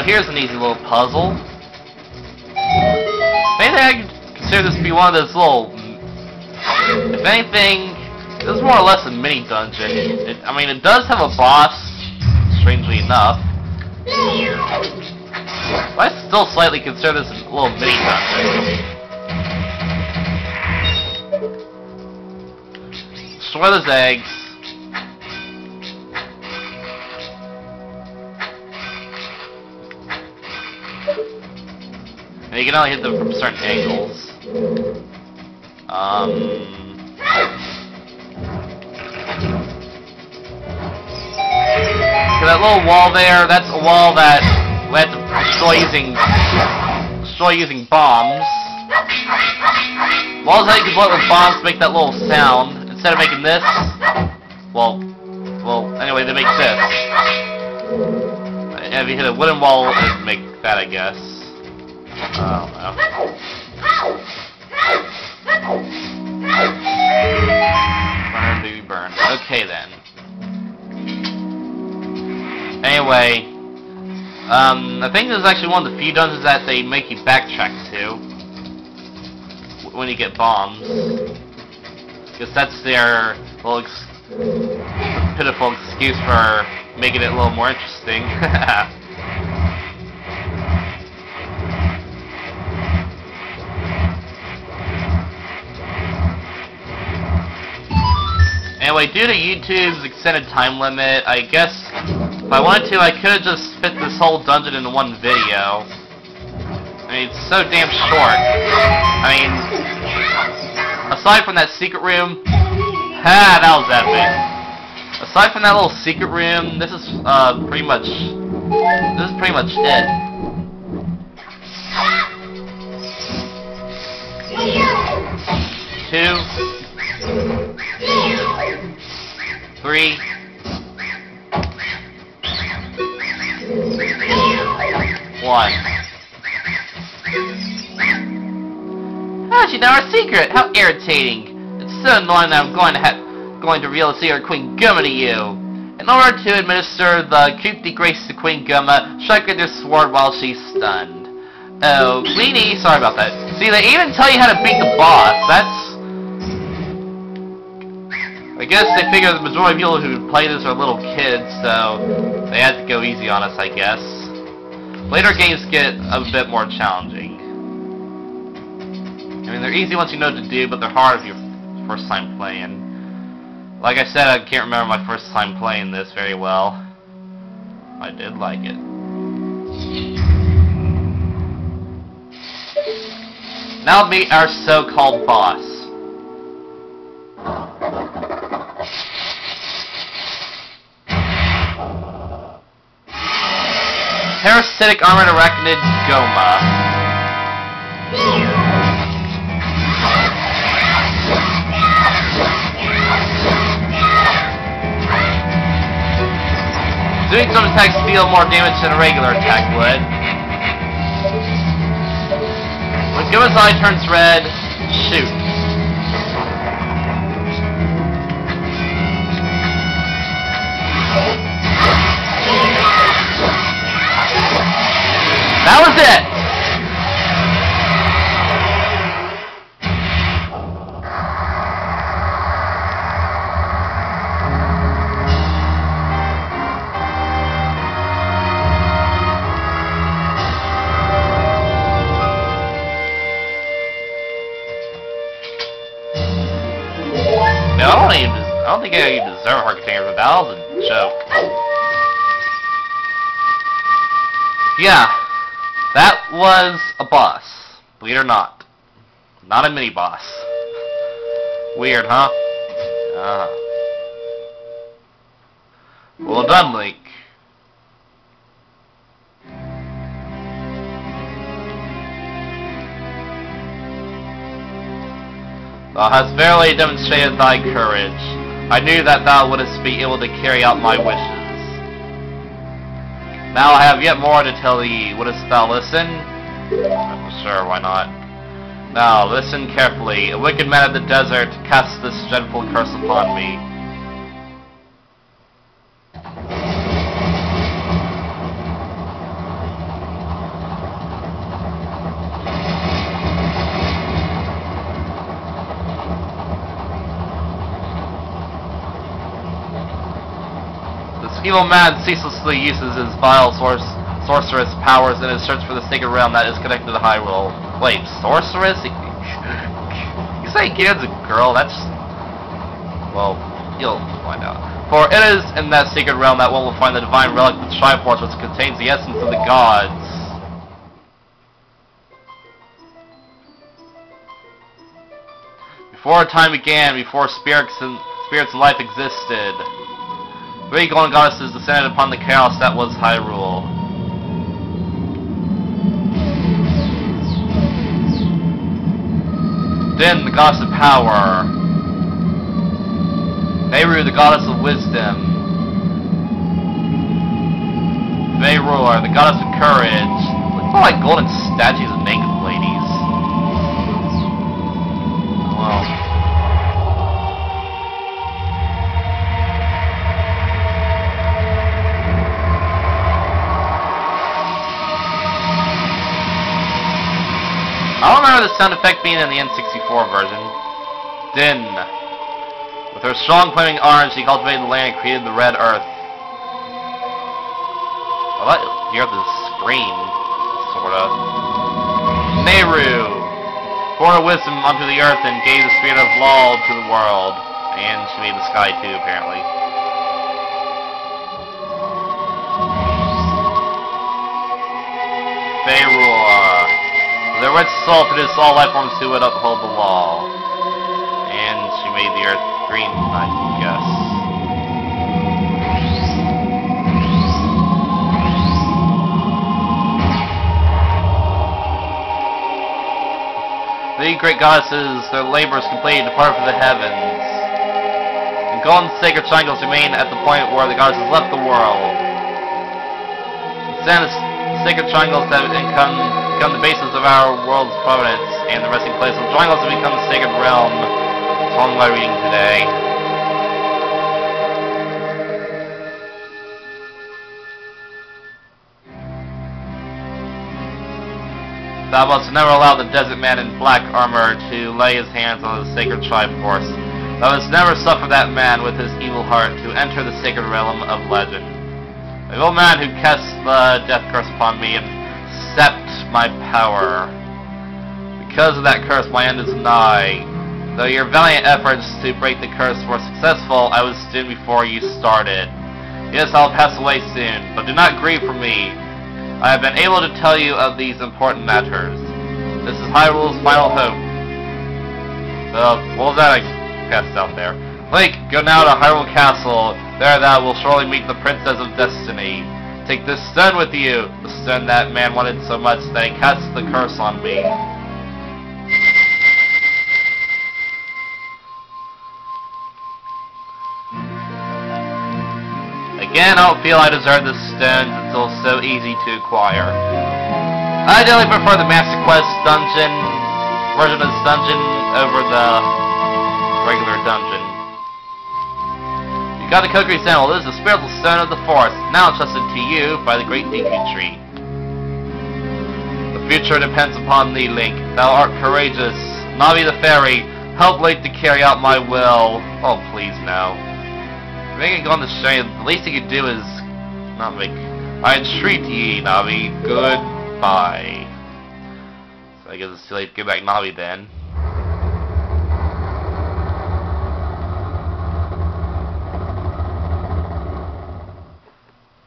here's an easy little puzzle. Maybe I could consider this to be one of those little... If anything, this is more or less a mini dungeon. I mean, it does have a boss, strangely enough. But I still slightly consider this a little mini dungeon. Destroy those eggs. And you can only hit them from certain angles. That little wall there, that's a wall that we have to destroy using bombs. Walls that you can blow with bombs make that little sound. Instead of making this, well, anyway, they make this. And if you hit a wooden wall, it would make that, I guess. I don't know. Burn, baby, burn. Okay, then. Anyway, I think this is actually one of the few dungeons that they make you backtrack to when you get bombs. Because that's their little pitiful excuse for making it a little more interesting. Anyway, due to YouTube's extended time limit, I guess if I wanted to, I could have just fit this whole dungeon into one video. I mean, it's so damn short. I mean, aside from that secret room, that was epic. Aside from that little secret room, this is pretty much it. Two, 3. One. How'd you know our secret? How irritating! It's so annoying that I'm going to reveal the secret of Queen Gohma to you. In order to administer the coup de grace to Queen Gohma, strike with your sword while she's stunned. Oh, Queenie, sorry about that. See, they even tell you how to beat the boss. I guess they figure the majority of people who play this are little kids, so they had to go easy on us, I guess. Later games get a bit more challenging. I mean, they're easy once you know what to do, but they're hard if you're first time playing. Like I said, I can't remember my first time playing this very well. I did like it. Now meet our so-called boss. Parasitic armored arachnid Gohma. Doing some attacks deal more damage than a regular attack would. When Gohma's eye turns red, shoot. That was it! No, I don't think I even deserve a heart container, but that was a joke. Yeah. That was a boss. Believe it or not. Not a mini-boss. Weird, huh? Well done, Link. Thou hast verily demonstrated thy courage. I knew that thou wouldst be able to carry out my wishes. Now I have yet more to tell thee. Wouldst thou listen? Sure, why not? Now, listen carefully. A wicked man of the desert cast this dreadful curse upon me. evil man ceaselessly uses his vile sorceress powers in his search for the sacred realm that is connected to Hyrule. Wait, sorceress? You say Gaon's a girl? That's... well, you'll find out. For it is in that sacred realm that one will find the divine relic, the Triforce, which contains the essence of the gods. Before time began, before spirits and life existed, three golden goddesses descended upon the chaos that was Hyrule. Din, the goddess of power. Nehru, the goddess of wisdom. Veyror, the goddess of courage. Look more like golden statues of naked ladies. Wow. I don't remember the sound effect being in the N64 version. Din. With her strong flaming arms, she cultivated the land and created the red earth. I like the earth is scream, sorta. Nehru, born of wisdom unto the earth and gave the spirit of law to the world. And she made the sky too, apparently. Veyror, with her rich soul produced all life forms who would uphold the law. And she made the earth green, I guess. The great goddesses, their labors completed, depart for the heavens. And golden sacred triangles remain at the point where the goddesses left the world. Then the sacred triangles have become the basis of our world's providence and the resting place of triangles have become the sacred realm. On my reading today. Thou must never allow the desert man in black armor to lay his hands on the sacred Triforce. Thou must never suffer that man with his evil heart to enter the sacred realm of legend. The evil man who cast the death curse upon me and sapped my power. Because of that curse, my end is nigh. Though your valiant efforts to break the curse were successful, I was doomed before you started. Yes, I'll pass away soon, but do not grieve for me. I have been able to tell you of these important matters. This is Hyrule's final hope. What was that I passed out there? Link, go now to Hyrule Castle. There thou will surely meet the Princess of Destiny. Take this stone with you, the stone that man wanted so much that he cast the curse on me. Again, I don't feel I deserve this stone since it's so easy to acquire. I definitely prefer the Master Quest dungeon version of this dungeon over the regular dungeon. You got the Kokiri Sample. This is the spiritual stone of the forest, now entrusted to you by the great Deku Tree. The future depends upon thee, Link. Thou art courageous. Navi the fairy, help Link to carry out my will. Oh, please, no. Make it go on the show, the least you could do is not make... I entreat ye, Navi. Goodbye. So I guess it's too late to get back Navi then.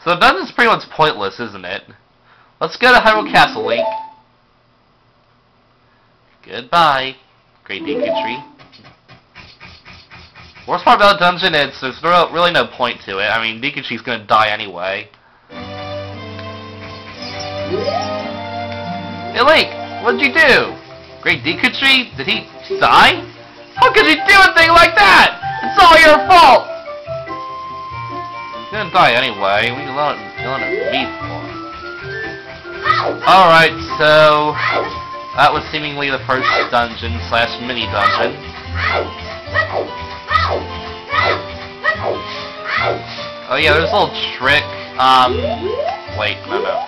So the dungeon's pretty much pointless, isn't it? Let's go to Hyrule Castle, Link. Goodbye, great Deku Tree. Worst part about the dungeon is there's really no point to it. I mean, Deku Tree's gonna die anyway. Hey Link, what'd you do? Great Deku Tree? Did he die? How could you do a thing like that? It's all your fault! He's gonna die anyway. We can let it be for him. Alright, so that was seemingly the first dungeon slash mini dungeon. Oh yeah, there's a little trick. Wait, no.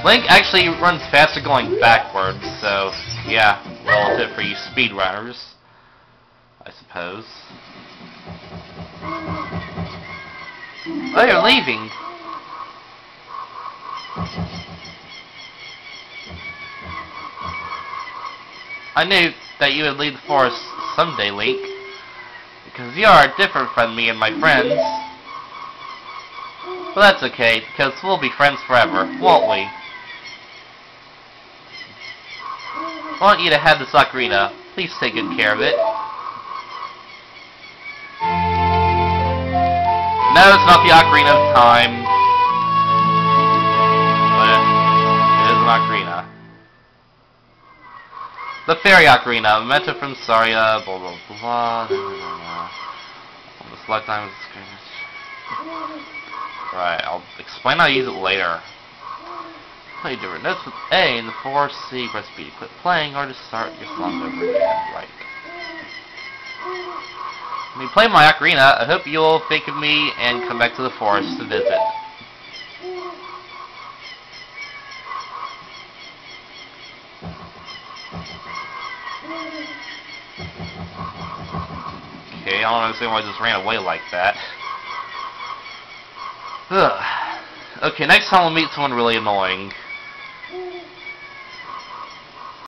Link actually runs faster going backwards, so yeah, well, tip for you speedrunners, I suppose. Oh, you're leaving. I knew that you would leave the forest someday, Link. Because you are different from me and my friends. But that's okay, because we'll be friends forever, won't we? I want you to have this ocarina. Please take good care of it. No, it's not the Ocarina of Time. But it is an ocarina. The Fairy Ocarina, memento from Saria, blah blah blah. This lifetime is right, I'll explain how to use it later. Play different notes with A in the 4C, press B to quit playing or to start your song over again. Right. When you play my ocarina, I hope you'll think of me and come back to the forest to visit. Okay, I don't understand why I just ran away like that. Ugh. Okay, next time we'll meet someone really annoying.